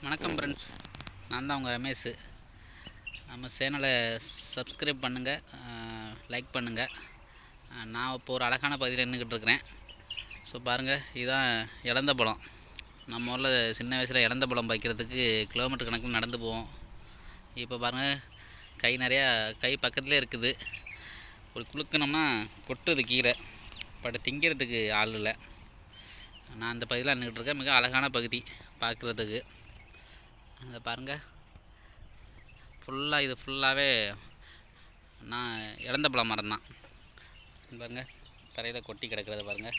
வணக்கம் ஃப்ரெண்ட்ஸ், நான் தான் உங்கள் ரமேஷ். நம்ம சேனலை சப்ஸ்கிரைப் பண்ணுங்கள், லைக் பண்ணுங்கள். நான் இப்போ ஒரு அழகான பகுதியில் நின்றுக்கிட்டு இருக்கிறேன். ஸோ பாருங்கள், இதுதான் இலந்த பழம். நம்ம ஊரில் சின்ன வயசில் இலந்த பழம் பறிக்கிறதுக்கு கிலோமீட்டர் கணக்கில் நடந்து போவோம். இப்போ பாருங்கள், கை நிறையா கை பக்கத்துலேயே இருக்குது. ஒரு குலுக்கணும்னா கொட்டுது கீழே, பட் திங்கிறதுக்கு ஆள் இல்லை. நான் அந்த பகுதியில் நின்றுக்கிட்டு இருக்கேன். மிக அழகான பகுதி பார்க்குறதுக்கு. அதை பாருங்கள், ஃபுல்லாக இது ஃபுல்லாகவே நான் இலந்த பழம் மரம் தான். பாருங்கள், தரையில் கொட்டி கிடக்கிறது பாருங்கள்.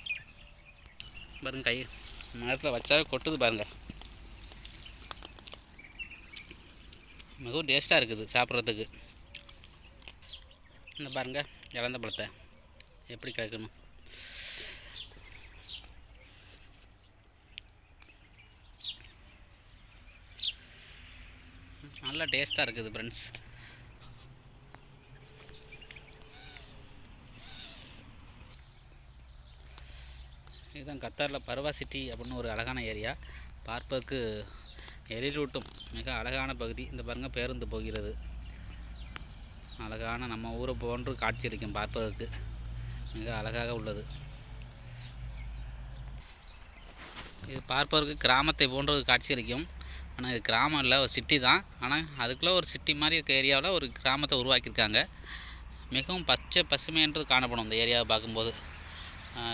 பாருங்கள், கை மரத்தில் வச்சாவே கொட்டுது பாருங்கள். மிகவும் டேஸ்ட்டாக இருக்குது சாப்பிட்றதுக்கு. இந்த பாருங்கள், இலந்த பழத்தை எப்படி கிடக்கணும். நல்லா டேஸ்ட்டாக இருக்குது ஃப்ரெண்ட்ஸ். இதுதான் கத்தாரில் பர்வா சிட்டி அப்படின்னு ஒரு அழகான ஏரியா. பார்ப்பதற்கு எழிலூட்டும் மிக அழகான பகுதி. இந்த பாருங்கள், பேருந்து போகிறது. அழகான நம்ம ஊரை போன்று காட்சி அளிக்கும். பார்ப்பதற்கு மிக அழகாக உள்ளது. இது பார்ப்பதற்கு கிராமத்தை போன்று காட்சி அளிக்கும். ஆனால் இது கிராமம் இல்லை, ஒரு சிட்டி தான். ஆனால் அதுக்குள்ளே ஒரு சிட்டி மாதிரி இருக்க ஏரியாவில் ஒரு கிராமத்தை உருவாக்கியிருக்காங்க. மிகவும் பச்சை பசுமைன்றது காணப்படும் இந்த ஏரியாவை பார்க்கும்போது.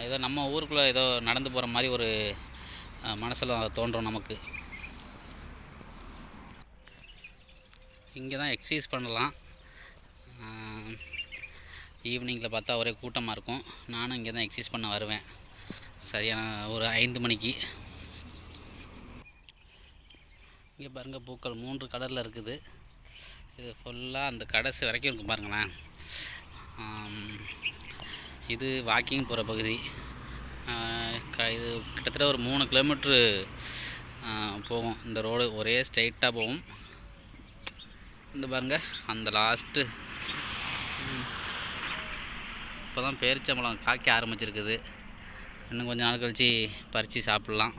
ஏதோ நம்ம ஊருக்குள்ளே ஏதோ நடந்து போகிற மாதிரி ஒரு மனசில் தோன்றும் நமக்கு. இங்கே தான் எக்ஸசைஸ் பண்ணலாம். ஈவினிங்கில் பார்த்தா ஒரே கூட்டமாக இருக்கும். நானும் இங்கே தான் எக்ஸசைஸ் பண்ண வருவேன் சரியான ஒரு 5 மணிக்கு. இங்கே பாருங்கள், பூக்கள் 3 கலரில் இருக்குது. இது ஃபுல்லாக அந்த கடைசி வரைக்கும் இருக்கும் பாருங்களேன். இது வாக்கிங் போகிற பகுதி. இது கிட்டத்தட்ட ஒரு 3 கிலோமீட்ரு போகும். இந்த ரோடு ஒரே ஸ்ட்ரைட்டாக போகும். இந்த பாருங்கள், அந்த லாஸ்ட்டு இப்போ தான் பேரிச்சம்பழம் காய்க்க ஆரம்பிச்சிருக்குது. இன்னும் கொஞ்சம் நாள் கழித்து பறித்து சாப்பிட்லாம்.